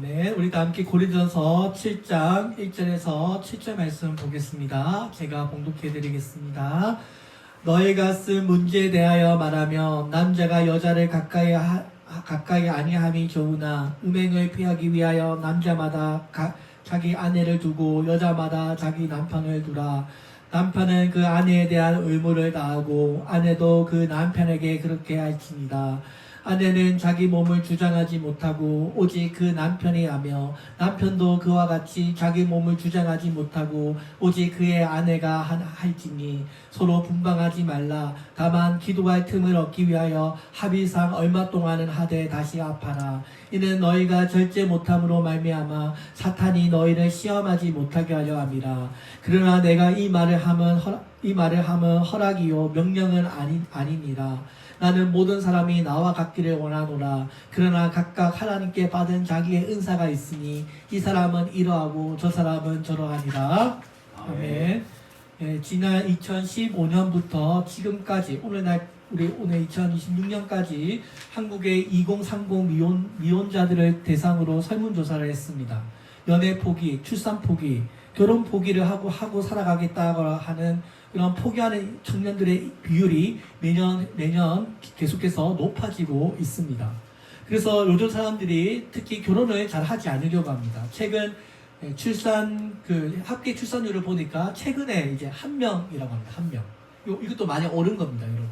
네, 우리 다 함께 고린도전서 7장 1절에서 7절 말씀 보겠습니다. 제가 봉독해 드리겠습니다. 너희가 쓴 문제에 대하여 말하면 남자가 여자를 가까이 아니함이 좋으나 음행을 피하기 위하여 남자마다 자기 아내를 두고 여자마다 자기 남편을 두라. 남편은 그 아내에 대한 의무를 다하고 아내도 그 남편에게 그렇게 할지니라. 아내는 자기 몸을 주장하지 못하고 오직 그 남편이 하며 남편도 그와 같이 자기 몸을 주장하지 못하고 오직 그의 아내가 할지니 서로 분방하지 말라. 다만 기도할 틈을 얻기 위하여 합의상 얼마 동안은 하되 다시 합하라. 이는 너희가 절제 못함으로 말미암아 사탄이 너희를 시험하지 못하게 하려 함이라. 그러나 내가 이 말을 하면 허락이요 명령은 아니니라. 나는 모든 사람이 나와 같기를 원하노라. 그러나 각각 하나님께 받은 자기의 은사가 있으니 이 사람은 이러하고 저 사람은 저러하니라. 아멘. 예, 지난 2015년부터 지금까지 오늘 2026년까지 한국의 2030 미혼자들을 대상으로 설문조사를 했습니다. 연애 포기, 출산 포기, 결혼 포기를 하고 살아가겠다고 하는 그런 포기하는 청년들의 비율이 매년 계속해서 높아지고 있습니다. 그래서 요즘 사람들이 특히 결혼을 잘 하지 않으려고 합니다. 최근 합계 출산율을 보니까 최근에 이제 1명이라고 합니다. 1명. 이것도 많이 오른 겁니다, 여러분.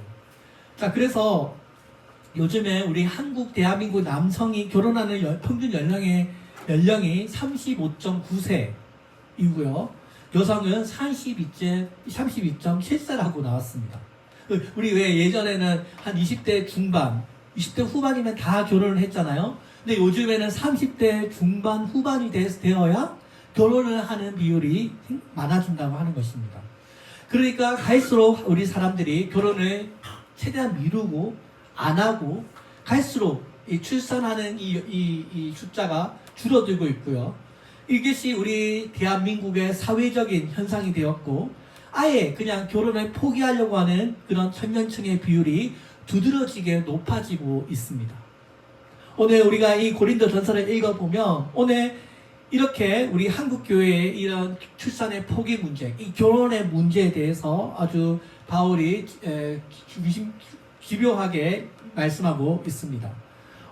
자, 그래서 요즘에 우리 한국 대한민국 남성이 결혼하는 평균 연령이 35.9세이고요. 여성은 32.7세라고 나왔습니다. 우리 왜 예전에는 한 20대 중반, 20대 후반이면 다 결혼을 했잖아요. 근데 요즘에는 30대 중반, 후반이 되어야 결혼을 하는 비율이 많아진다고 하는 것입니다. 그러니까 갈수록 우리 사람들이 결혼을 최대한 미루고 안 하고 갈수록 이 출산하는 이 숫자가 줄어들고 있고요. 이것이 우리 대한민국의 사회적인 현상이 되었고 아예 그냥 결혼을 포기하려고 하는 그런 청년층의 비율이 두드러지게 높아지고 있습니다. 오늘 우리가 이 고린도전서를 읽어보면 오늘 이렇게 우리 한국교회의 이런 출산의 포기 문제, 이 결혼의 문제에 대해서 아주 바울이 집요하게 말씀하고 있습니다.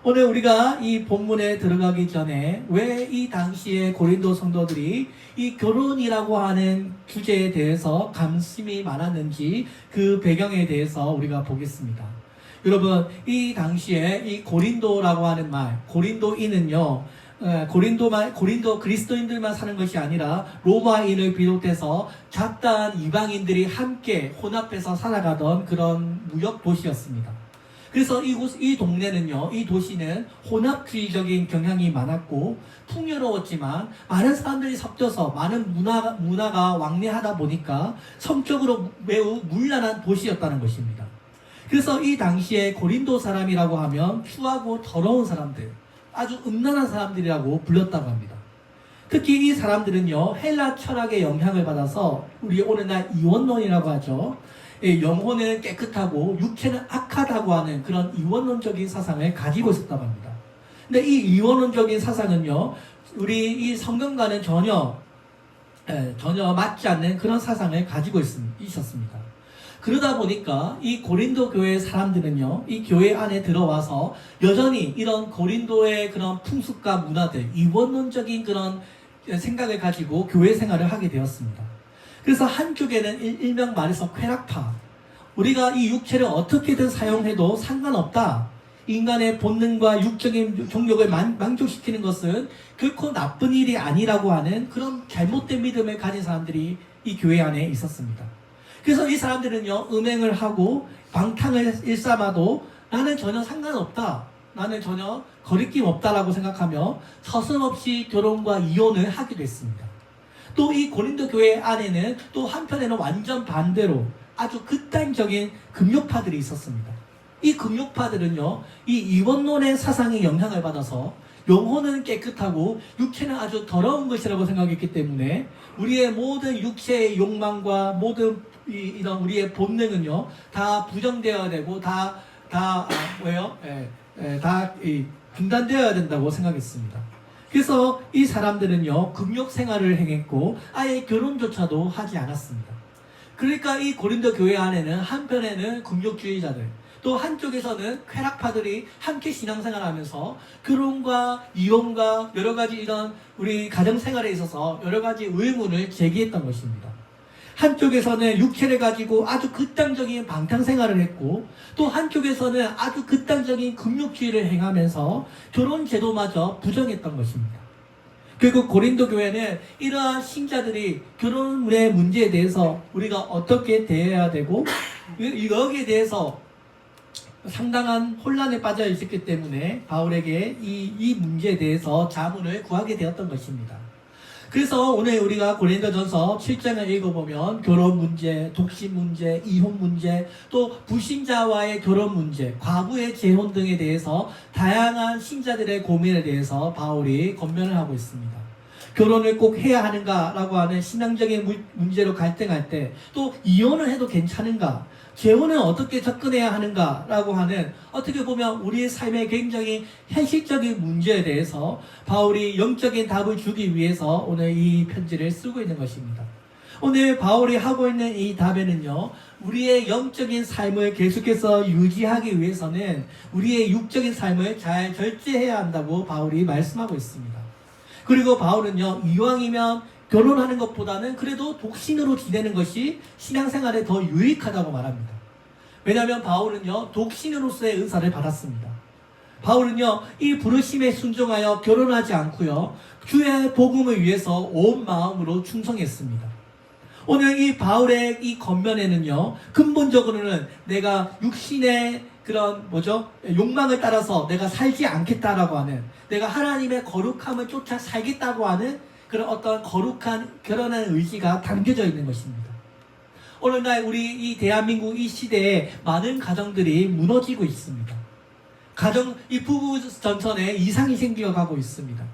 오늘 우리가 이 본문에 들어가기 전에 왜 이 당시에 고린도 성도들이 이 결혼이라고 하는 주제에 대해서 관심이 많았는지 그 배경에 대해서 우리가 보겠습니다. 여러분, 이 당시에 이 고린도라고 하는 말, 고린도인은요, 고린도 그리스도인들만 사는 것이 아니라 로마인을 비롯해서 잡다한 이방인들이 함께 혼합해서 살아가던 그런 무역 도시였습니다. 그래서 이 동네는요, 이 도시는 혼합주의적인 경향이 많았고 풍요로웠지만 많은 사람들이 섞여서 많은 문화가 왕래하다 보니까 성적으로 매우 문란한 도시였다는 것입니다. 그래서 이 당시에 고린도 사람이라고 하면 추하고 더러운 사람들, 아주 음란한 사람들이라고 불렸다고 합니다. 특히 이 사람들은요, 헬라 철학의 영향을 받아서 우리 오늘날 이원론이라고 하죠. 영혼은 깨끗하고 육체는 악하다고 하는 그런 이원론적인 사상을 가지고 있었다고 합니다. 근데 이 이원론적인 사상은요, 우리 이 성경과는 전혀 맞지 않는 그런 사상을 가지고 있었습니다. 그러다 보니까 이 고린도 교회 사람들은요, 이 교회 안에 들어와서 여전히 이런 고린도의 그런 풍습과 문화들, 이원론적인 그런 생각을 가지고 교회 생활을 하게 되었습니다. 그래서 한쪽에는 일명 말해서 쾌락파, 우리가 이 육체를 어떻게든 사용해도 상관없다. 인간의 본능과 육적인 종욕을 만족시키는 것은 결코 나쁜 일이 아니라고 하는 그런 잘못된 믿음을 가진 사람들이 이 교회 안에 있었습니다. 그래서 이 사람들은요, 음행을 하고 방탕을 일삼아도 나는 전혀 상관없다, 나는 전혀 거리낌 없다라고 생각하며 서슴없이 결혼과 이혼을 하기도 했습니다. 또 이 고린도 교회 안에는 또 한편에는 완전 반대로 아주 극단적인 금욕파들이 있었습니다. 이 금욕파들은요, 이 이원론의 사상의 영향을 받아서 영혼은 깨끗하고 육체는 아주 더러운 것이라고 생각했기 때문에 우리의 모든 육체의 욕망과 모든 이런 우리의 본능은요, 다 부정되어야 되고 다 중단되어야 된다고 생각했습니다. 그래서 이 사람들은요, 금욕 생활을 행했고 아예 결혼조차도 하지 않았습니다. 그러니까 이 고린도 교회 안에는 한편에는 금욕주의자들, 또 한쪽에서는 쾌락파들이 함께 신앙생활을 하면서 결혼과 이혼과 여러 가지 이런 우리 가정생활에 있어서 여러 가지 의문을 제기했던 것입니다. 한쪽에서는 육체를 가지고 아주 극단적인 방탕생활을 했고, 또 한쪽에서는 아주 극단적인 금욕주의를 행하면서 결혼제도마저 부정했던 것입니다. 결국 고린도 교회는 이러한 신자들이 결혼의 문제에 대해서 우리가 어떻게 대해야 되고, 여기에 대해서 상당한 혼란에 빠져 있었기 때문에 바울에게 이 문제에 대해서 자문을 구하게 되었던 것입니다. 그래서 오늘 우리가 고린도전서 7장을 읽어보면 결혼 문제, 독신 문제, 이혼 문제, 또 불신자와의 결혼 문제, 과부의 재혼 등에 대해서 다양한 신자들의 고민에 대해서 바울이 권면을 하고 있습니다. 결혼을 꼭 해야 하는가라고 하는 신앙적인 문제로 갈등할 때, 또 이혼을 해도 괜찮은가, 재혼은 어떻게 접근해야 하는가라고 하는, 어떻게 보면 우리의 삶에 굉장히 현실적인 문제에 대해서 바울이 영적인 답을 주기 위해서 오늘 이 편지를 쓰고 있는 것입니다. 오늘 바울이 하고 있는 이 답에는요, 우리의 영적인 삶을 계속해서 유지하기 위해서는 우리의 육적인 삶을 잘 절제해야 한다고 바울이 말씀하고 있습니다. 그리고 바울은요, 이왕이면 결혼하는 것보다는 그래도 독신으로 지내는 것이 신앙생활에 더 유익하다고 말합니다. 왜냐하면 바울은요, 독신으로서의 은사를 받았습니다. 바울은요, 이 부르심에 순종하여 결혼하지 않고요, 주의 복음을 위해서 온 마음으로 충성했습니다. 오늘 이 바울의 이 겉면에는요, 근본적으로는 내가 육신의 그런 욕망을 따라서 내가 살지 않겠다라고 하는, 내가 하나님의 거룩함을 쫓아 살겠다고 하는 그런 어떤 거룩한 결혼의 의지가 담겨져 있는 것입니다. 오늘날 우리 이 대한민국 이 시대에 많은 가정들이 무너지고 있습니다. 이 부부 전선에 이상이 생겨가고 있습니다.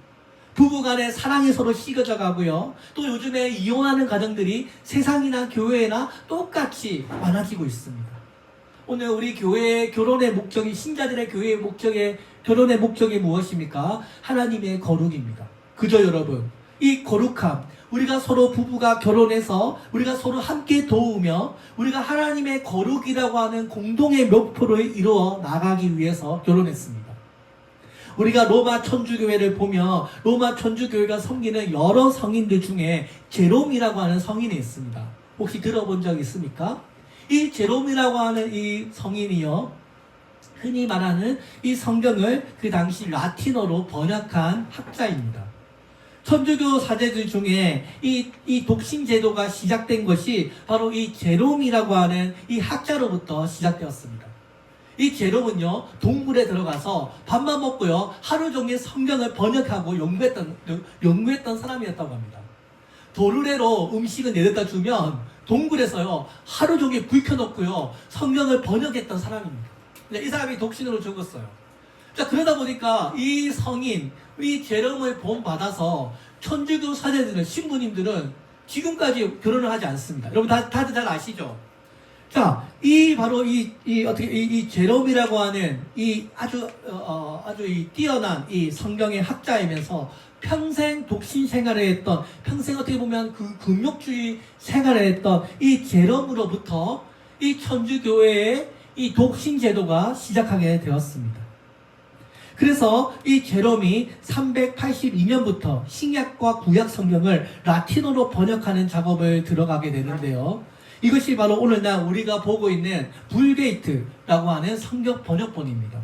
부부간의 사랑이 서로 식어져 가고요. 또 요즘에 이혼하는 가정들이 세상이나 교회나 똑같이 많아지고 있습니다. 오늘 우리 교회의 결혼의 목적이, 신자들의 교회의 결혼의 목적이 무엇입니까? 하나님의 거룩입니다. 그저 여러분, 이 거룩함, 우리가 서로 부부가 결혼해서 우리가 서로 함께 도우며 우리가 하나님의 거룩이라고 하는 공동의 목표를 이루어 나가기 위해서 결혼했습니다. 우리가 로마 천주교회를 보면 로마 천주교회가 섬기는 여러 성인들 중에 제롬이라고 하는 성인이 있습니다. 혹시 들어본 적 있습니까? 이 제롬이라고 하는 이 성인이요, 흔히 말하는 이 성경을 그 당시 라틴어로 번역한 학자입니다. 천주교 사제들 중에 이 독신 제도가 시작된 것이 바로 이 제롬이라고 하는 이 학자로부터 시작되었습니다. 이 제롬은요, 동굴에 들어가서 밥만 먹고요, 하루 종일 성경을 번역하고 연구했던 사람이었다고 합니다. 도르래로 음식을 내려다 주면 동굴에서요, 하루 종일 불 켜놓고요, 성경을 번역했던 사람입니다. 이 사람이 독신으로 죽었어요. 자, 그러다 보니까 이 성인, 이 제롬을 본받아서 천주교 사제들은, 신부님들은 지금까지 결혼을 하지 않습니다. 여러분 다들 잘 아시죠? 자, 바로 이 제롬이라고 하는 이 아주 뛰어난 이 성경의 학자이면서 평생 독신 생활을 했던, 평생 어떻게 보면 그 금욕주의 생활을 했던 이 제롬으로부터 이 천주교회의 이 독신 제도가 시작하게 되었습니다. 그래서 이 제롬이 382년부터 신약과 구약 성경을 라틴어로 번역하는 작업을 들어가게 되는데요. 이것이 바로 오늘날 우리가 보고 있는 불게이트라고 하는 성경 번역본입니다.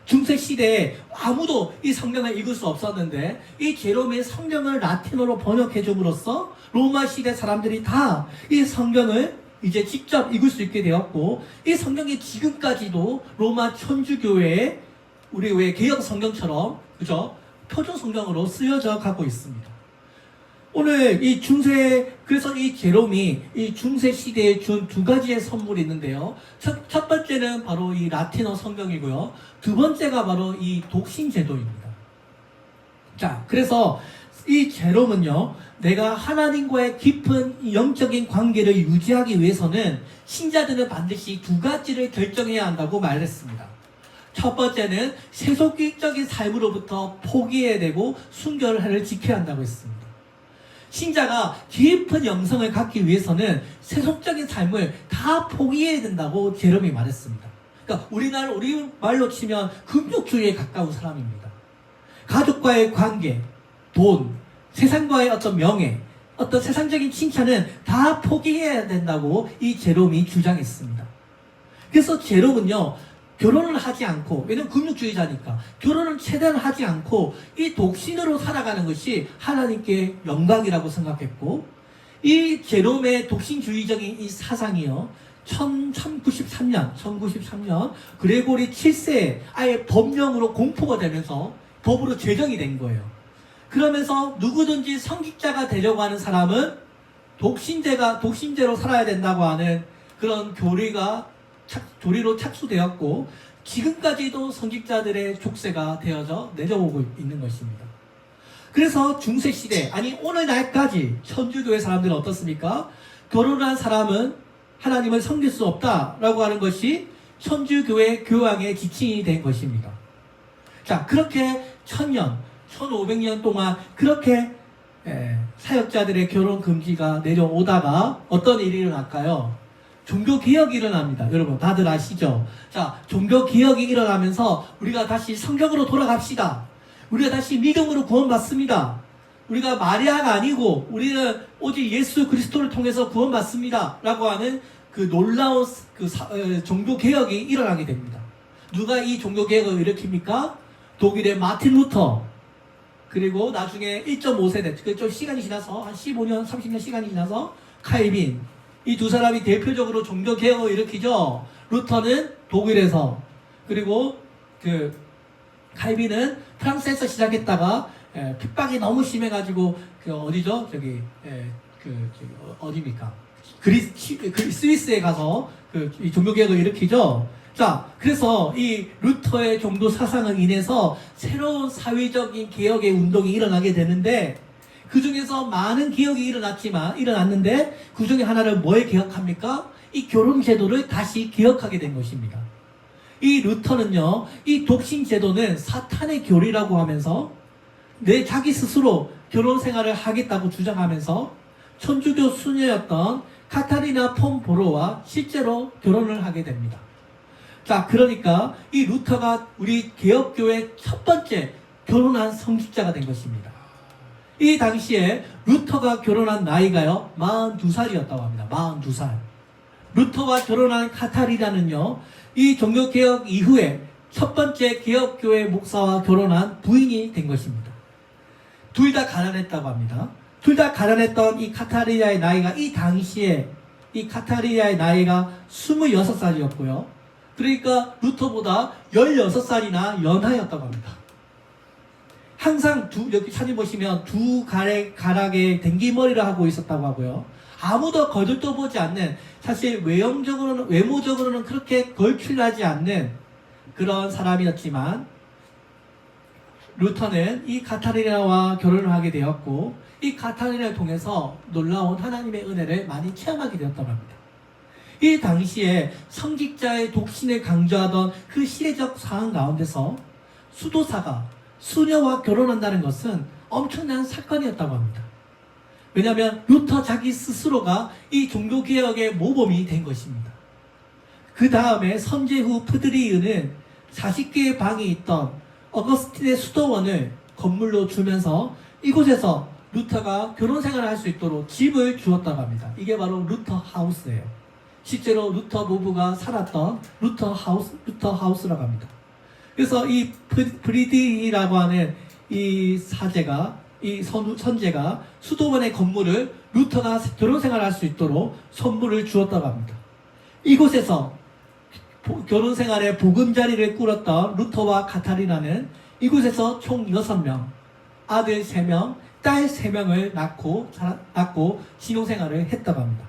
중세 시대에 아무도 이 성경을 읽을 수 없었는데 이 제롬이 성경을 라틴어로 번역해 줌으로써 로마 시대 사람들이 다 이 성경을 이제 직접 읽을 수 있게 되었고, 이 성경이 지금까지도 로마 천주교회에 우리 왜 개역 성경처럼, 그죠? 표준 성경으로 쓰여져 가고 있습니다. 오늘 그래서 이 제롬이 이 중세 시대에 준 두 가지의 선물이 있는데요. 첫 번째는 바로 이 라틴어 성경이고요. 두 번째가 바로 이 독신 제도입니다. 자, 그래서 이 제롬은요, 내가 하나님과의 깊은 영적인 관계를 유지하기 위해서는 신자들은 반드시 두 가지를 결정해야 한다고 말했습니다. 첫 번째는 세속적인 삶으로부터 포기해야 되고 순결을 지켜야 한다고 했습니다. 신자가 깊은 영성을 갖기 위해서는 세속적인 삶을 다 포기해야 된다고 제롬이 말했습니다. 그러니까 우리 말로 치면 금욕주의에 가까운 사람입니다. 가족과의 관계, 돈, 세상과의 어떤 명예, 어떤 세상적인 칭찬은 다 포기해야 된다고 이 제롬이 주장했습니다. 그래서 제롬은요, 결혼을 하지 않고, 왜냐면 금욕주의자니까 결혼을 최대한 하지 않고 이 독신으로 살아가는 것이 하나님께 영광이라고 생각했고, 이 제롬의 독신주의적인 이 사상이요, 1093년 그레고리 7세에 아예 법령으로 공포가 되면서 법으로 제정이 된 거예요. 그러면서 누구든지 성직자가 되려고 하는 사람은 독신제로 살아야 된다고 하는 그런 교리로 착수되었고, 지금까지도 성직자들의 족쇄가 되어져 내려오고 있는 것입니다. 그래서 중세시대, 아니 오늘날까지 천주교회 사람들은 어떻습니까? 결혼한 사람은 하나님을 섬길 수 없다라고 하는 것이 천주교회 교황의 지침이 된 것입니다. 자, 그렇게 1000년, 1500년 동안 그렇게 사역자들의 결혼 금지가 내려오다가 어떤 일이 일어날까요? 종교개혁이 일어납니다. 여러분 다들 아시죠? 자, 종교개혁이 일어나면서 우리가 다시 성경으로 돌아갑시다. 우리가 다시 믿음으로 구원받습니다. 우리가 마리아가 아니고 우리는 오직 예수 그리스도를 통해서 구원받습니다 라고 하는 그 놀라운 종교개혁이 일어나게 됩니다. 누가 이 종교개혁을 일으킵니까? 독일의 마틴 루터, 그리고 나중에 1.5세대, 좀 시간이 지나서 한 15년, 30년 시간이 지나서 칼빈, 이 두 사람이 대표적으로 종교개혁을 일으키죠. 루터는 독일에서, 그리고 칼빈은 프랑스에서 시작했다가 핍박이 너무 심해가지고 어디죠? 어디입니까? 스위스에 가서 이 종교개혁을 일으키죠. 자, 그래서 이 루터의 종교 사상을 인해서 새로운 사회적인 개혁의 운동이 일어나게 되는데, 그 중에서 많은 개혁이 일어났는데 그 중에 하나를 뭘 개혁합니까? 이 결혼 제도를 다시 개혁하게 된 것입니다. 이 루터는요, 이 독신 제도는 사탄의 교리라고 하면서 자기 스스로 결혼 생활을 하겠다고 주장하면서 천주교 수녀였던 카타리나 폰 보로와 실제로 결혼을 하게 됩니다. 자, 그러니까 이 루터가 우리 개혁교회 첫 번째 결혼한 성직자가 된 것입니다. 이 당시에 루터가 결혼한 나이가요 42살이었다고 합니다. 42살. 루터와 결혼한 카타리나는요, 이 종교개혁 이후에 첫 번째 개혁교회 목사와 결혼한 부인이 된 것입니다. 둘 다 가난했다고 합니다. 둘 다 가난했던 이 카타리나의 나이가, 이 당시에 이 카타리나의 나이가 26살이었고요. 그러니까 루터보다 16살이나 연하였다고 합니다. 항상 여기 사진 보시면 두 가락에 댕기머리를 하고 있었다고 하고요. 아무도 거들떠보지 않는, 사실 외모적으로는 그렇게 걸출나지 않는 그런 사람이었지만, 루터는 이 카타리나와 결혼을 하게 되었고, 이 카타리나를 통해서 놀라운 하나님의 은혜를 많이 체험하게 되었다고 합니다. 이 당시에 성직자의 독신을 강조하던 그 시대적 상황 가운데서 수도사가 수녀와 결혼한다는 것은 엄청난 사건이었다고 합니다. 왜냐하면 루터 자기 스스로가 이 종교개혁의 모범이 된 것입니다. 그 다음에 선제후 프드리흐는 40개의 방이 있던 어거스틴의 수도원을 건물로 주면서 이곳에서 루터가 결혼생활을 할 수 있도록 집을 주었다고 합니다. 이게 바로 루터 하우스예요. 실제로 루터 부부가 살았던 루터 하우스라고 합니다. 그래서 이 프리디히라고 하는 이 사제가, 이 선제가 수도원의 건물을 루터가 결혼생활을 할 수 있도록 선물을 주었다고 합니다. 이곳에서 결혼생활의 보금자리를 꾸렸던 루터와 카타리나는 이곳에서 총 6명, 아들 3명, 딸 3명을 낳고 신혼생활을 했다고 합니다.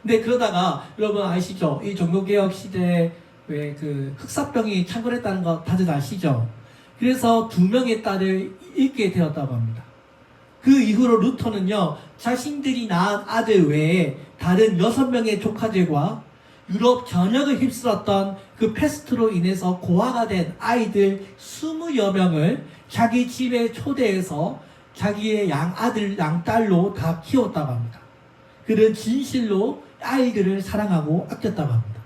근데 그러다가 여러분 아시죠? 이 종교개혁 시대에 왜 흑사병이 창궐했다는 거 다들 아시죠? 그래서 2명의 딸을 잃게 되었다고 합니다. 그 이후로 루터는요, 자신들이 낳은 아들 외에 다른 6명의 조카들과 유럽 전역을 휩쓸었던 그 패스트로 인해서 고아가 된 아이들 20여 명을 자기 집에 초대해서 자기의 양아들, 양딸로 다 키웠다고 합니다. 그는 진실로 아이들을 사랑하고 아꼈다고 합니다.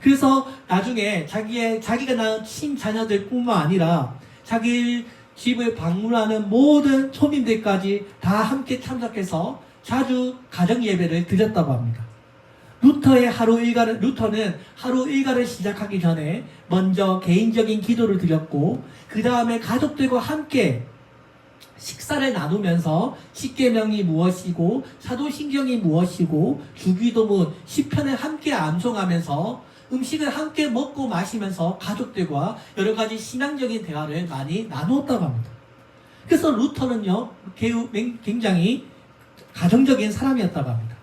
그래서 나중에 자기가 낳은 친자녀들 뿐만 아니라 자기 집을 방문하는 모든 손님들까지 다 함께 참석해서 자주 가정 예배를 드렸다고 합니다. 루터는 하루 일과를 시작하기 전에 먼저 개인적인 기도를 드렸고 그 다음에 가족들과 함께 식사를 나누면서 십계명이 무엇이고 사도신경이 무엇이고 주기도문 시편을 함께 암송하면서 음식을 함께 먹고 마시면서 가족들과 여러 가지 신앙적인 대화를 많이 나누었다고 합니다. 그래서 루터는요 굉장히 가정적인 사람이었다고 합니다.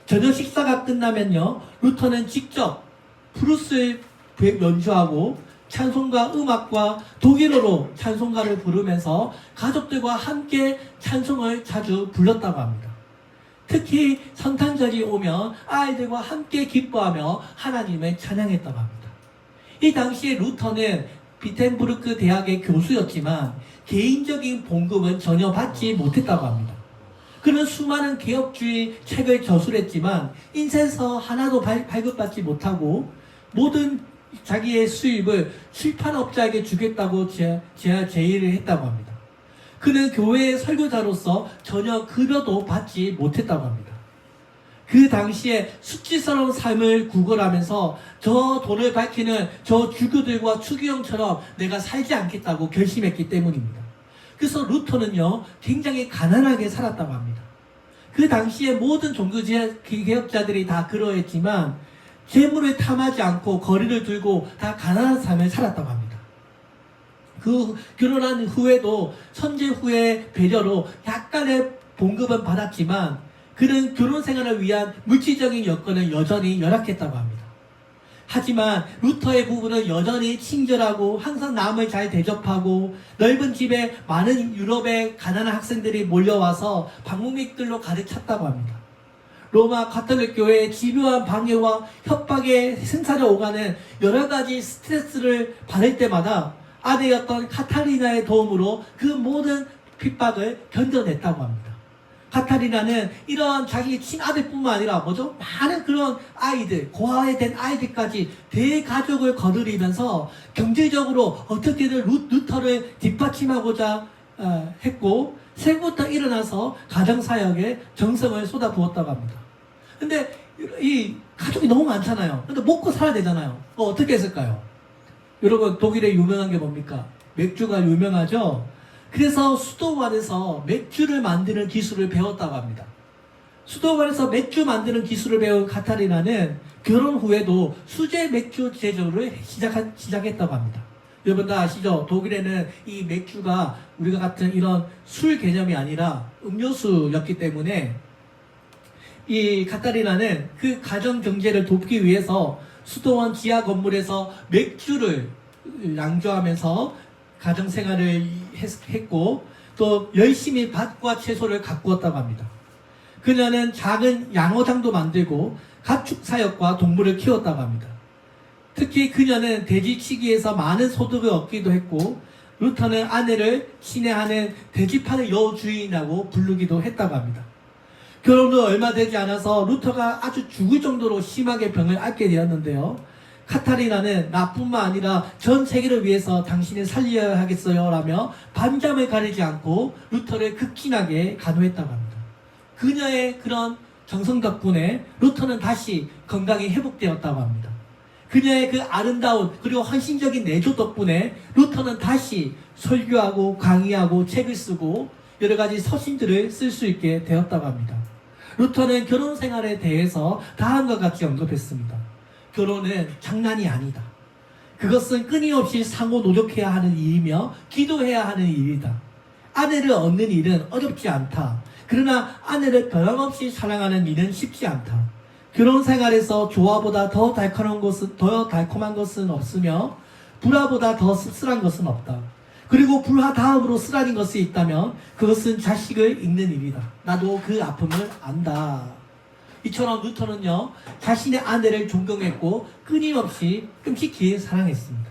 저녁 식사가 끝나면요 루터는 직접 브루스를 연주하고 찬송가 음악과 독일어로 찬송가를 부르면서 가족들과 함께 찬송을 자주 불렀다고 합니다. 특히 성탄절이 오면 아이들과 함께 기뻐하며 하나님을 찬양했다고 합니다. 이 당시에 루터는 비텐부르크 대학의 교수였지만 개인적인 봉급은 전혀 받지 못했다고 합니다. 그는 수많은 개혁주의 책을 저술했지만 인쇄서 하나도 발급받지 못하고 모든 자기의 수입을 출판업자에게 주겠다고 제의를 했다고 합니다. 그는 교회의 설교자로서 전혀 급여도 받지 못했다고 합니다. 그 당시에 수치스러운 삶을 구걸하면서 저 돈을 밝히는 저 주교들과 추기경처럼 내가 살지 않겠다고 결심했기 때문입니다. 그래서 루터는요 굉장히 가난하게 살았다고 합니다. 그 당시에 모든 종교개혁자들이 다 그러했지만 재물을 탐하지 않고 거리를 두고 다 가난한 삶을 살았다고 합니다. 그 결혼한 후에도 선제 후에 배려로 약간의 봉급은 받았지만 그는 결혼 생활을 위한 물질적인 여건은 여전히 열악했다고 합니다. 하지만 루터의 부부는 여전히 친절하고 항상 남을 잘 대접하고 넓은 집에 많은 유럽의 가난한 학생들이 몰려와서 방문객들로 가득 찼다고 합니다. 로마 가톨릭 교회의 집요한 방해와 협박에 생사를 오가는 여러 가지 스트레스를 받을 때마다 아내였던 카타리나의 도움으로 그 모든 핍박을 견뎌냈다고 합니다. 카타리나는 이런 자기 친아들뿐만 아니라 많은 그런 아이들, 고아화된 아이들까지 대가족을 거느리면서 경제적으로 어떻게든 루터를 뒷받침하고자 했고 생부터 일어나서 가정사역에 정성을 쏟아부었다고 합니다. 근데 이 가족이 너무 많잖아요. 근데 먹고 살아야 되잖아요. 어떻게 했을까요? 여러분 독일에 유명한 게 뭡니까? 맥주가 유명하죠? 그래서 수도원에서 맥주를 만드는 기술을 배웠다고 합니다. 수도원에서 맥주 만드는 기술을 배운 카타리나는 결혼 후에도 수제 맥주 제조를 시작했다고 합니다. 여러분 다 아시죠? 독일에는 이 맥주가 우리가 같은 이런 술 개념이 아니라 음료수였기 때문에 이 카타리나는 그 가정 경제를 돕기 위해서 수도원 지하 건물에서 맥주를 양조하면서 가정 생활을 했고 또 열심히 밭과 채소를 가꾸었다고 합니다. 그녀는 작은 양어장도 만들고 가축 사육과 동물을 키웠다고 합니다. 특히 그녀는 돼지치기에서 많은 소득을 얻기도 했고 루터는 아내를 친애하는 돼지파는 여주인이라고 부르기도 했다고 합니다. 결혼 후 얼마 되지 않아서 루터가 아주 죽을 정도로 심하게 병을 앓게 되었는데요. 카타리나는 나뿐만 아니라 전 세계를 위해서 당신을 살려야 하겠어요 라며 밤잠을 가리지 않고 루터를 극진하게 간호했다고 합니다. 그녀의 그런 정성 덕분에 루터는 다시 건강이 회복되었다고 합니다. 그녀의 그 아름다운 그리고 헌신적인 내조 덕분에 루터는 다시 설교하고 강의하고 책을 쓰고 여러 가지 서신들을 쓸 수 있게 되었다고 합니다. 루터는 결혼 생활에 대해서 다음과 같이 언급했습니다. 결혼은 장난이 아니다. 그것은 끊임없이 상호 노력해야 하는 일이며 기도해야 하는 일이다. 아내를 얻는 일은 어렵지 않다. 그러나 아내를 변함없이 사랑하는 일은 쉽지 않다. 결혼 생활에서 조화보다 더 달콤한 것은 없으며 불화보다 더 씁쓸한 것은 없다. 그리고 불화 다음으로 쓰라린 것이 있다면 그것은 자식을 잃는 일이다. 나도 그 아픔을 안다. 이처럼 루터는요, 자신의 아내를 존경했고 끊임없이 끔찍히 사랑했습니다.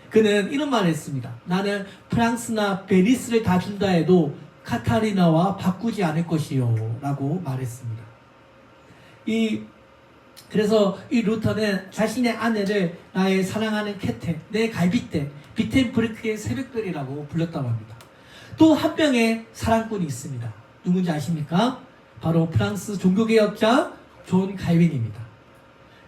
그는 이런 말을 했습니다. 나는 프랑스나 베니스를 다 준다 해도 카타리나와 바꾸지 않을 것이요 라고 말했습니다. 그래서 이 루터는 자신의 아내를 나의 사랑하는 캐테, 내 갈빗대, 비텐브르크의 새벽별이라고 불렀다고 합니다. 또 한 명의 사랑꾼이 있습니다. 누군지 아십니까? 바로 프랑스 종교개혁자 존 칼빈입니다.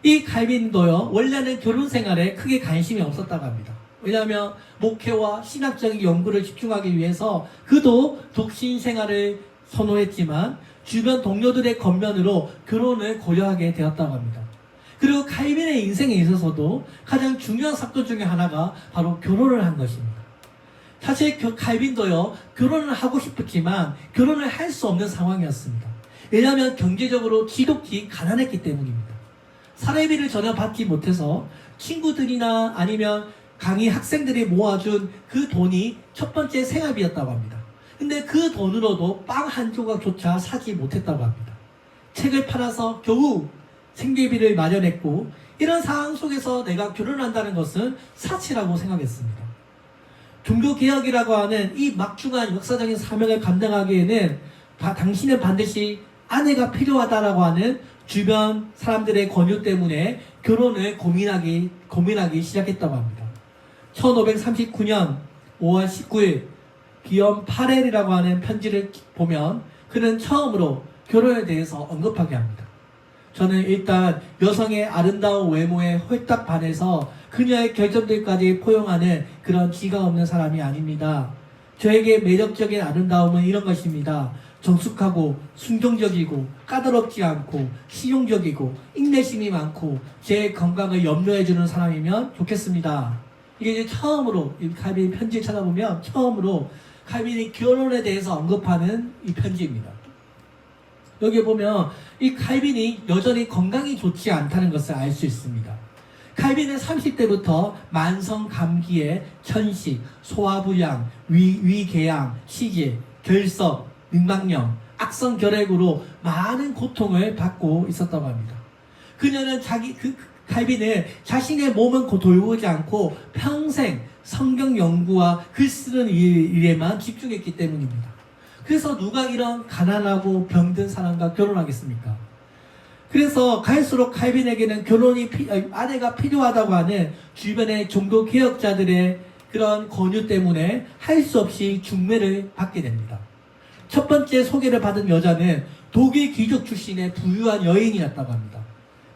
이 칼빈도요, 원래는 결혼 생활에 크게 관심이 없었다고 합니다. 왜냐하면 목회와 신학적인 연구를 집중하기 위해서 그도 독신 생활을 선호했지만 주변 동료들의 권면으로 결혼을 고려하게 되었다고 합니다. 그리고 칼빈의 인생에 있어서도 가장 중요한 사건 중에 하나가 바로 결혼을 한 것입니다. 사실 칼빈도요, 결혼을 하고 싶었지만 결혼을 할 수 없는 상황이었습니다. 왜냐하면 경제적으로 지독히 가난했기 때문입니다. 사례비를 전혀 받지 못해서 친구들이나 아니면 강의 학생들이 모아준 그 돈이 첫 번째 생활비였다고 합니다. 근데 그 돈으로도 빵 한 조각조차 사지 못했다고 합니다. 책을 팔아서 겨우 생계비를 마련했고, 이런 상황 속에서 내가 결혼한다는 것은 사치라고 생각했습니다. 종교개혁이라고 하는 이 막중한 역사적인 사명을 감당하기에는 당신은 반드시 아내가 필요하다라고 하는 주변 사람들의 권유 때문에 결혼을 고민하기 시작했다고 합니다. 1539년 5월 19일 기욤 파렐이라고 하는 편지를 보면 그는 처음으로 결혼에 대해서 언급하게 합니다. 저는 일단 여성의 아름다운 외모에 홀딱 반해서 그녀의 결점들까지 포용하는 그런 지가 없는 사람이 아닙니다. 저에게 매력적인 아름다움은 이런 것입니다. 정숙하고 순종적이고 까다롭지 않고 실용적이고 인내심이 많고 제 건강을 염려해주는 사람이면 좋겠습니다. 이게 이제 처음으로 이 칼빈 편지 찾아보면 처음으로 칼빈이 결혼에 대해서 언급하는 이 편지입니다. 여기 보면 이 칼빈이 여전히 건강이 좋지 않다는 것을 알 수 있습니다. 칼빈은 30대부터 만성 감기에 천식, 소화불량, 위궤양, 시질, 결석, 늑막염, 악성 결핵으로 많은 고통을 받고 있었다고 합니다. 그녀는 칼빈은 자신의 몸은 돌보지 않고 평생 성경 연구와 글 쓰는 일에만 집중했기 때문입니다. 그래서 누가 이런 가난하고 병든 사람과 결혼하겠습니까? 그래서 갈수록 칼빈에게는 아내가 필요하다고 하는 주변의 종교 개혁자들의 그런 권유 때문에 할 수 없이 중매를 받게 됩니다. 첫 번째 소개를 받은 여자는 독일 귀족 출신의 부유한 여인이었다고 합니다.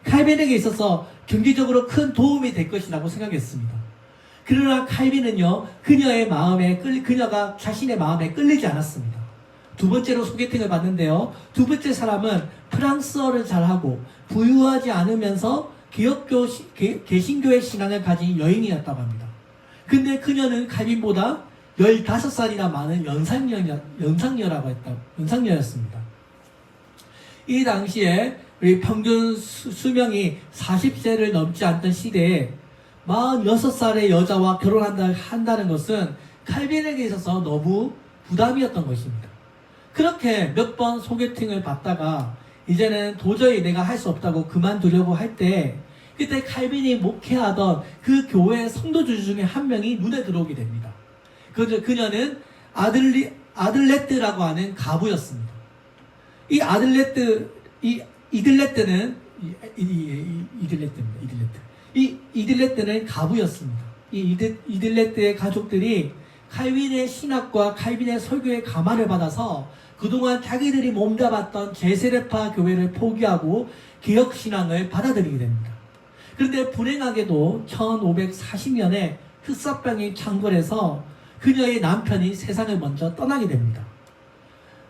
칼빈에게 있어서 경제적으로 큰 도움이 될 것이라고 생각했습니다. 그러나 칼빈은요, 그녀가 자신의 마음에 끌리지 않았습니다. 두 번째로 소개팅을 받는데요, 두 번째 사람은 프랑스어를 잘하고 부유하지 않으면서 개신교의 신앙을 가진 여인이었다고 합니다. 근데 그녀는 칼빈보다 15살이나 많은 연상녀였습니다. 이 당시에 우리 평균 수명이 40세를 넘지 않던 시대에 46살의 여자와 결혼한다는 것은 칼빈에게 있어서 너무 부담이었던 것입니다. 그렇게 몇 번 소개팅을 받다가 이제는 도저히 내가 할 수 없다고 그만두려고 할 때, 그때 칼빈이 목회하던 그 교회의 성도주 중에 한 명이 눈에 들어오게 됩니다. 그녀는 아들레트라고 하는 가부였습니다. 이들레트는 가부였습니다. 이들레트의 가족들이 칼빈의 신학과 칼빈의 설교에 감화를 받아서 그동안 자기들이 몸담았던 제세례파 교회를 포기하고 개혁신앙을 받아들이게 됩니다. 그런데 불행하게도 1540년에 흑사병이 창궐해서 그녀의 남편이 세상을 먼저 떠나게 됩니다.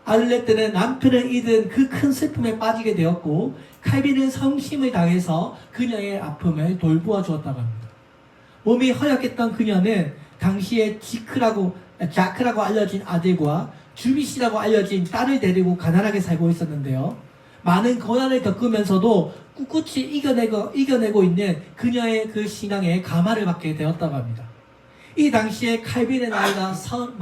아들레트는 남편을 잃은 그 큰 슬픔에 빠지게 되었고, 칼빈은 성심을 다해서 그녀의 아픔을 돌보아 주었다고 합니다. 몸이 허약했던 그녀는 당시에 자크라고 알려진 아들과 주비시라고 알려진 딸을 데리고 가난하게 살고 있었는데요. 많은 고난을 겪으면서도 꿋꿋이 이겨내고 있는 그녀의 그 신앙에 감화를 받게 되었다고 합니다. 이 당시에 칼빈의 나이가 31,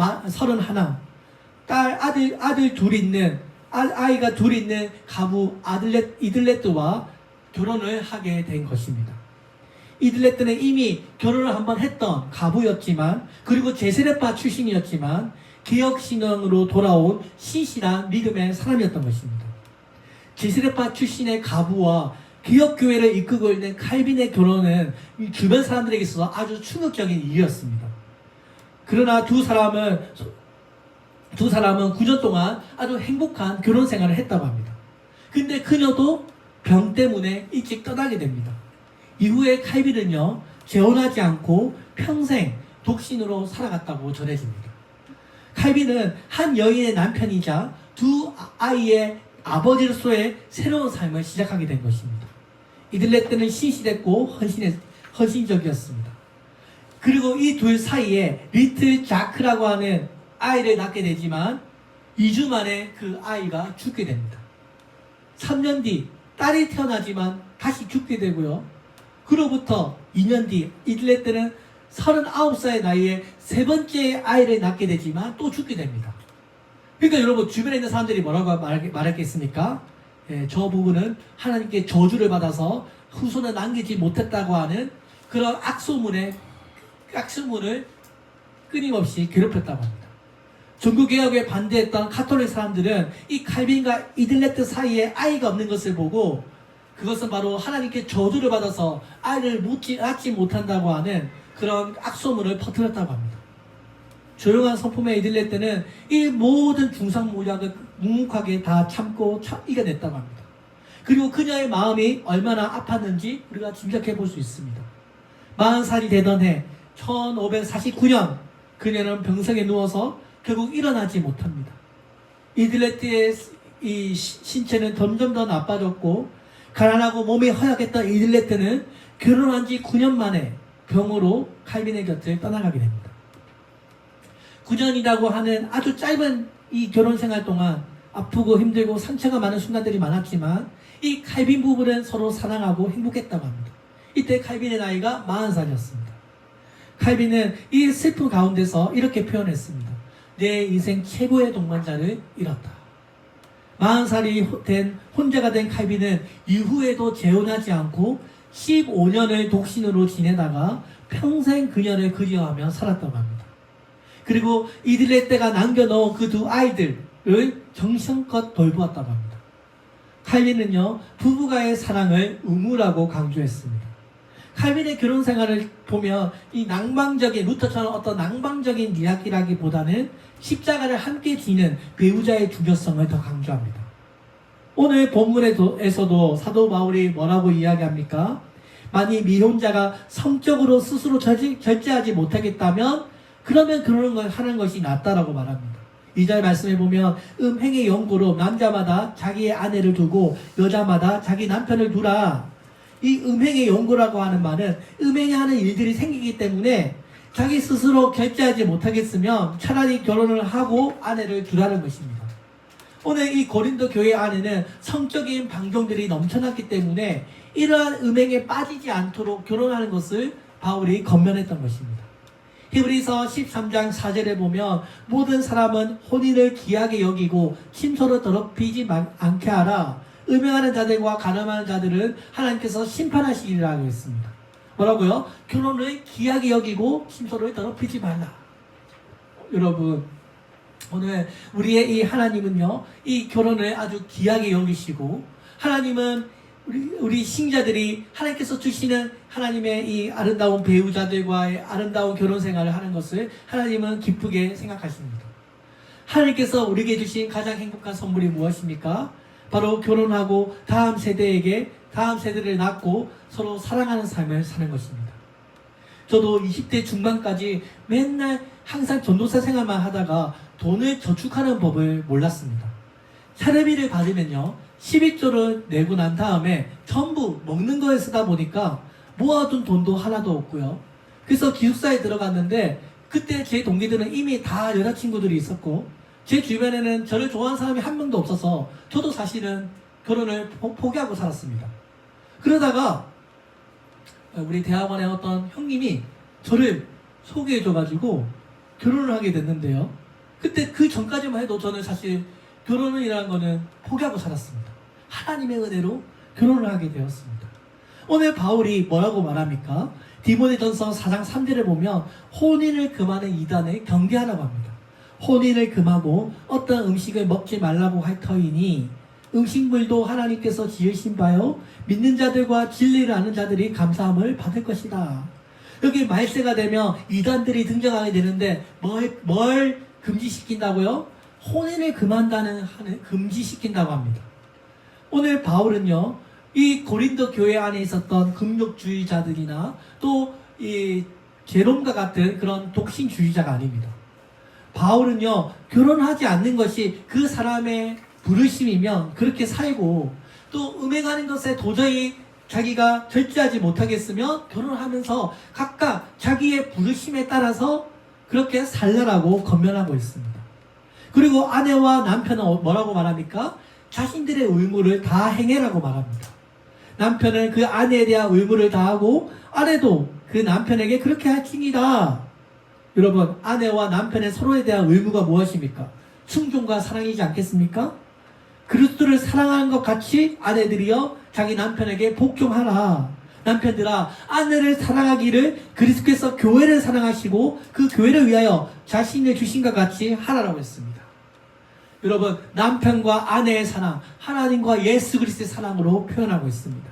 아들 둘 있는 아이가 둘 있는 가부 이들레트와 결혼을 하게 된 것입니다. 이들레트는 이미 결혼을 한번 했던 가부였지만, 그리고 제세례파 출신이었지만 개혁신앙으로 돌아온 신실한 믿음의 사람이었던 것입니다. 제세례파 출신의 가부와 개혁교회를 이끌고 있는 칼빈의 결혼은 주변 사람들에게 있어서 아주 충격적인 일이었습니다. 그러나 두 사람은 9년 동안 아주 행복한 결혼 생활을 했다고 합니다. 근데 그녀도 병 때문에 일찍 떠나게 됩니다. 이후에 칼빈은요, 재혼하지 않고 평생 독신으로 살아갔다고 전해집니다. 칼빈은 한 여인의 남편이자 두 아이의 아버지로서의 새로운 삶을 시작하게 된 것입니다. 이들레트는 신실했고 헌신적이었습니다. 그리고 이 둘 사이에 리틀 자크라고 하는 아이를 낳게 되지만 2주 만에 그 아이가 죽게 됩니다. 3년 뒤 딸이 태어나지만 다시 죽게 되고요. 그로부터 2년 뒤 이들레트는 39살의 나이에 세 번째 아이를 낳게 되지만 또 죽게 됩니다. 그러니까 여러분, 주변에 있는 사람들이 뭐라고 말했겠습니까? 저 부분은 하나님께 저주를 받아서 후손을 남기지 못했다고 하는 그런 악소문을 끊임없이 괴롭혔다고 합니다. 종교개혁에 반대했던 가톨릭 사람들은 이 칼빈과 이들레트 사이에 아이가 없는 것을 보고 그것은 바로 하나님께 저주를 받아서 아이를 낳지 못한다고 하는 그런 악소문을 퍼뜨렸다고 합니다. 조용한 성품의 이들레트는 이 모든 중상모략을 묵묵하게 다 참고 이겨냈다고 합니다. 그리고 그녀의 마음이 얼마나 아팠는지 우리가 짐작해 볼 수 있습니다. 40살이 되던 해 1549년 그녀는 병석에 누워서 결국 일어나지 못합니다. 이들레트의 이 신체는 점점 더 나빠졌고 가난하고 몸이 허약했던 이들레트는 결혼한 지 9년 만에 병으로 칼빈의 곁을 떠나가게 됩니다. 9년이라고 하는 아주 짧은 이 결혼 생활 동안 아프고 힘들고 상처가 많은 순간들이 많았지만 이 칼빈 부부는 서로 사랑하고 행복했다고 합니다. 이때 칼빈의 나이가 40살이었습니다. 칼빈은 이 슬픔 가운데서 이렇게 표현했습니다. 내 인생 최고의 동반자를 잃었다. 40살이 된 혼자가 된 칼빈은 이후에도 재혼하지 않고 15년을 독신으로 지내다가 평생 그녀를 그리워하며 살았다고 합니다. 그리고 이들레트가 남겨놓은 그 두 아이들을 정성껏 돌보았다고 합니다. 칼빈은요, 부부가의 사랑을 의무라고 강조했습니다. 칼빈의 결혼 생활을 보면 이 루터처럼 어떤 낭방적인 이야기라기보다는 십자가를 함께 지는 배우자의 중요성을 더 강조합니다. 오늘 본문에서도 사도 바울이 뭐라고 이야기합니까? 만일 미혼자가 성적으로 스스로 절제하지 못하겠다면 그러면 그런 걸 하는 것이 낫다라고 말합니다. 2절 말씀에 보면 음행의 연고로 남자마다 자기의 아내를 두고 여자마다 자기 남편을 두라. 이 음행의 연고라고 하는 말은 음행하는 일들이 생기기 때문에 자기 스스로 결제하지 못하겠으면 차라리 결혼을 하고 아내를 두라는 것입니다. 오늘 이 고린도 교회 안에는 성적인 방종들이 넘쳐났기 때문에 이러한 음행에 빠지지 않도록 결혼하는 것을 바울이 권면했던 것입니다. 히브리서 13장 4절에 보면 모든 사람은 혼인을 귀하게 여기고 침소를 더럽히지 않게 하라. 음행하는 자들과 가늠하는 자들은 하나님께서 심판하시리라고 했습니다. 뭐라고요? 결혼을 귀하게 여기고 침소를 더럽히지 말라. 여러분, 오늘 우리의 이 하나님은요, 이 결혼을 아주 귀하게 여기시고, 하나님은 우리 신자들이 하나님께서 주시는 하나님의 이 아름다운 배우자들과의 아름다운 결혼 생활을 하는 것을 하나님은 기쁘게 생각하십니다. 하나님께서 우리에게 주신 가장 행복한 선물이 무엇입니까? 바로 결혼하고 다음 세대를 낳고 서로 사랑하는 삶을 사는 것입니다. 저도 20대 중반까지 맨날 항상 전도사 생활만 하다가 돈을 저축하는 법을 몰랐습니다. 사례비를 받으면요, 11조를 내고 난 다음에 전부 먹는 거에 쓰다 보니까 모아둔 돈도 하나도 없고요. 그래서 기숙사에 들어갔는데 그때 제 동기들은 이미 다 여자친구들이 있었고 제 주변에는 저를 좋아하는 사람이 한 명도 없어서 저도 사실은 결혼을 포기하고 살았습니다. 그러다가 우리 대학원의 어떤 형님이 저를 소개해줘가지고 결혼을 하게 됐는데요. 그때 그 전까지만 해도 저는 사실 결혼이라는 것은 포기하고 살았습니다. 하나님의 은혜로 결혼을 하게 되었습니다. 오늘 바울이 뭐라고 말합니까? 디모데전서 4장 3절에 보면 혼인을 금하는 이단을 경계하라고 합니다. 혼인을 금하고 어떤 음식을 먹지 말라고 할 터이니 음식물도 하나님께서 지으신 바요 믿는 자들과 진리를 아는 자들이 감사함을 받을 것이다. 여기 말세가 되면 이단들이 등장하게 되는데 뭘 금지시킨다고요? 혼인을 금한다는 금지시킨다고 합니다. 오늘 바울은요, 이 고린도 교회 안에 있었던 금욕주의자들이나 또 이 제롬과 같은 그런 독신주의자가 아닙니다. 바울은요, 결혼하지 않는 것이 그 사람의 부르심이면 그렇게 살고, 또 음행하는 것에 도저히 자기가 절제하지 못하겠으면 결혼하면서 각각 자기의 부르심에 따라서 그렇게 살라라고 권면하고 있습니다. 그리고 아내와 남편은 뭐라고 말합니까? 자신들의 의무를 다 행해라고 말합니다. 남편은 그 아내에 대한 의무를 다하고 아내도 그 남편에게 그렇게 할지니라. 여러분, 아내와 남편의 서로에 대한 의무가 무엇입니까? 충종과 사랑이지 않겠습니까? 그리스도를 사랑하는 것 같이 아내들이여 자기 남편에게 복종하라. 남편들아, 아내를 사랑하기를 그리스도께서 교회를 사랑하시고 그 교회를 위하여 자신을 주신 것 같이 하라라고 했습니다. 여러분, 남편과 아내의 사랑, 하나님과 예수 그리스도의 사랑으로 표현하고 있습니다.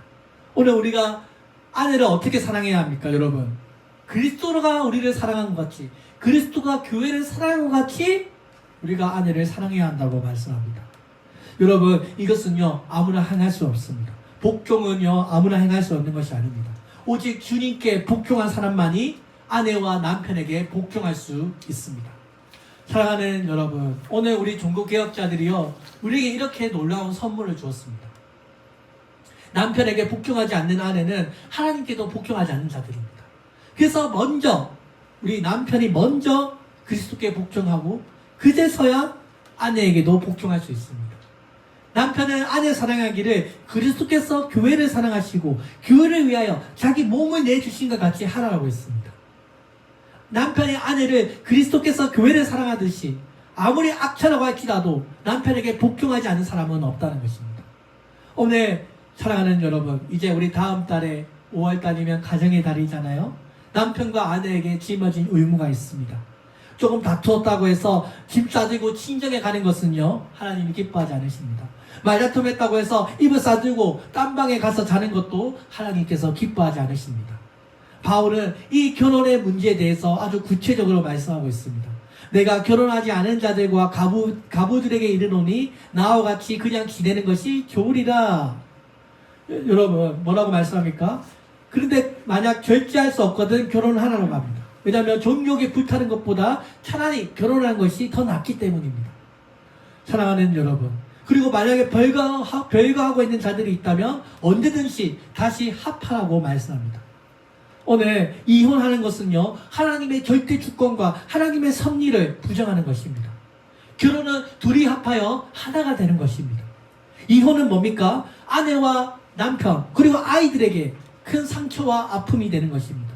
오늘 우리가 아내를 어떻게 사랑해야 합니까, 여러분? 그리스도가 우리를 사랑한 것 같이, 그리스도가 교회를 사랑한 것 같이 우리가 아내를 사랑해야 한다고 말씀합니다. 여러분, 이것은요, 아무나 행할 수 없습니다. 복종은요, 아무나 행할 수 없는 것이 아닙니다. 오직 주님께 복종한 사람만이 아내와 남편에게 복종할 수 있습니다. 사랑하는 여러분, 오늘 우리 종교개혁자들이요, 우리에게 이렇게 놀라운 선물을 주었습니다. 남편에게 복종하지 않는 아내는 하나님께도 복종하지 않는 자들입니다. 그래서 우리 남편이 먼저 그리스도께 복종하고 그제서야 아내에게도 복종할 수 있습니다. 남편은 아내 사랑하기를 그리스도께서 교회를 사랑하시고 교회를 위하여 자기 몸을 내주신 것 같이 하라고 했습니다. 남편이 아내를 그리스도께서 교회를 사랑하듯이 아무리 악처라고 할지라도 남편에게 복종하지 않는 사람은 없다는 것입니다. 오늘 사랑하는 여러분, 이제 우리 다음 달에 5월달이면 가정의 달이잖아요. 남편과 아내에게 짊어진 의무가 있습니다. 조금 다투었다고 해서 짐 싸들고 친정에 가는 것은요, 하나님이 기뻐하지 않으십니다. 말다툼했다고 해서 이불 싸들고 딴 방에 가서 자는 것도 하나님께서 기뻐하지 않으십니다. 바울은 이 결혼의 문제에 대해서 아주 구체적으로 말씀하고 있습니다. 내가 결혼하지 않은 자들과 가부들에게 이르노니 나와 같이 그냥 지내는 것이 좋으리라. 여러분, 뭐라고 말씀합니까? 그런데 만약 절제할 수 없거든 결혼하라고 합니다. 왜냐하면 종욕에 불타는 것보다 차라리 결혼하는 것이 더 낫기 때문입니다. 사랑하는 여러분, 그리고 만약에 별거하고 있는 자들이 있다면 언제든지 다시 합하라고 말씀합니다. 오늘 이혼하는 것은요, 하나님의 절대 주권과 하나님의 섭리를 부정하는 것입니다. 결혼은 둘이 합하여 하나가 되는 것입니다. 이혼은 뭡니까? 아내와 남편 그리고 아이들에게 큰 상처와 아픔이 되는 것입니다.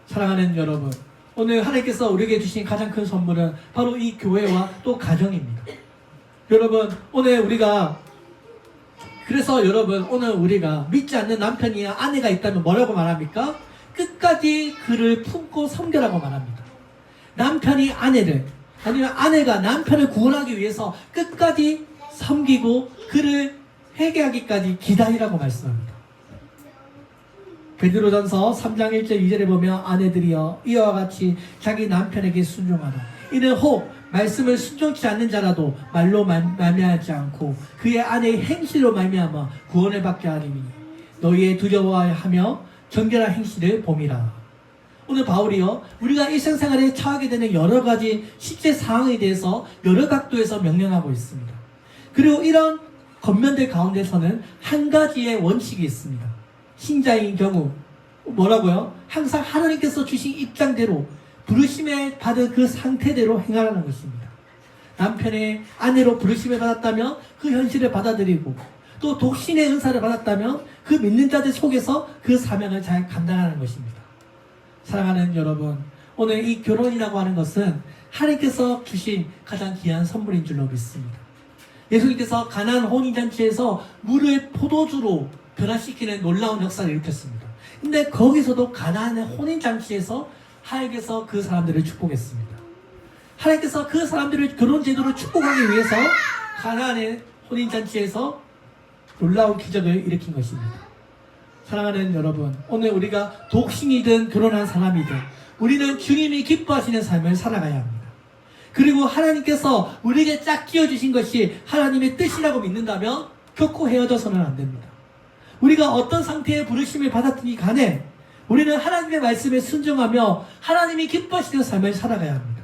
사랑하는 여러분, 오늘 하나님께서 우리에게 주신 가장 큰 선물은 바로 이 교회와 또 가정입니다. 여러분, 오늘 우리가 믿지 않는 남편이나 아내가 있다면 뭐라고 말합니까? 끝까지 그를 품고 섬겨라고 말합니다. 남편이 아내를, 아니면 아내가 남편을 구원하기 위해서 끝까지 섬기고 그를 회개하기까지 기다리라고 말씀합니다. 베드로전서 3장 1절 2절에 보면 아내들이여 이와 같이 자기 남편에게 순종하라. 이는 혹 말씀을 순종치 않는 자라도 말로 말미암지 않고 그의 아내의 행실로 말미암아 구원을 받게 하리니 너희의 두려워하며 정결한 행실을 봄이라. 오늘 바울이요, 우리가 일상생활에 처하게 되는 여러 가지 실제 상황에 대해서 여러 각도에서 명령하고 있습니다. 그리고 이런 겉면들 가운데서는 한 가지의 원칙이 있습니다. 신자인 경우 뭐라고요? 항상 하나님께서 주신 입장대로 부르심에 받은 그 상태대로 행하라는 것입니다. 남편의 아내로 부르심을 받았다면 그 현실을 받아들이고, 또 독신의 은사를 받았다면 그 믿는 자들 속에서 그 사명을 잘 감당하는 것입니다. 사랑하는 여러분, 오늘 이 결혼이라고 하는 것은 하나님께서 주신 가장 귀한 선물인 줄로 믿습니다. 예수님께서 가나안 혼인잔치에서 물을 포도주로 변화시키는 놀라운 역사를 일으켰습니다. 근데 거기서도 가나안의 혼인잔치에서 하나님께서 그 사람들을 축복했습니다. 하나님께서 그 사람들을 결혼 제도로 축복하기 위해서 가나안의 혼인잔치에서 놀라운 기적을 일으킨 것입니다. 사랑하는 여러분, 오늘 우리가 독신이든 결혼한 사람이든 우리는 주님이 기뻐하시는 삶을 살아가야 합니다. 그리고 하나님께서 우리에게 짝 지어주신 것이 하나님의 뜻이라고 믿는다면 결코 헤어져서는 안 됩니다. 우리가 어떤 상태의 부르심을 받았든지 간에 우리는 하나님의 말씀에 순종하며 하나님이 기뻐하시는 삶을 살아가야 합니다.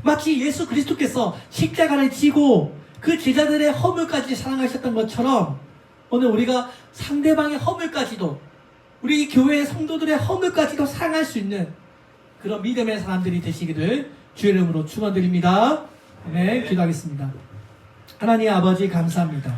마치 예수 그리스도께서 십자가를 지고 그 제자들의 허물까지 사랑하셨던 것처럼 오늘 우리가 상대방의 허물까지도 우리 교회의 성도들의 허물까지도 사랑할 수 있는 그런 믿음의 사람들이 되시기를 주의 이름으로 축원드립니다. 네, 기도하겠습니다. 하나님 아버지 감사합니다.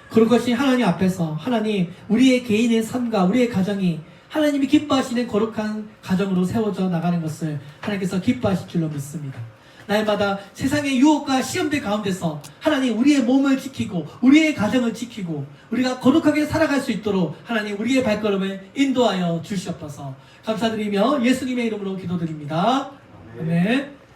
그런 것이 하나님 앞에서 하나님 우리의 개인의 삶과 우리의 가정이 하나님이 기뻐하시는 거룩한 가정으로 세워져 나가는 것을 하나님께서 기뻐하실 줄로 믿습니다. 날마다 세상의 유혹과 시험들 가운데서 하나님 우리의 몸을 지키고 우리의 가정을 지키고 우리가 거룩하게 살아갈 수 있도록 하나님 우리의 발걸음을 인도하여 주시옵소서. 감사드리며 예수님의 이름으로 기도드립니다. 아멘.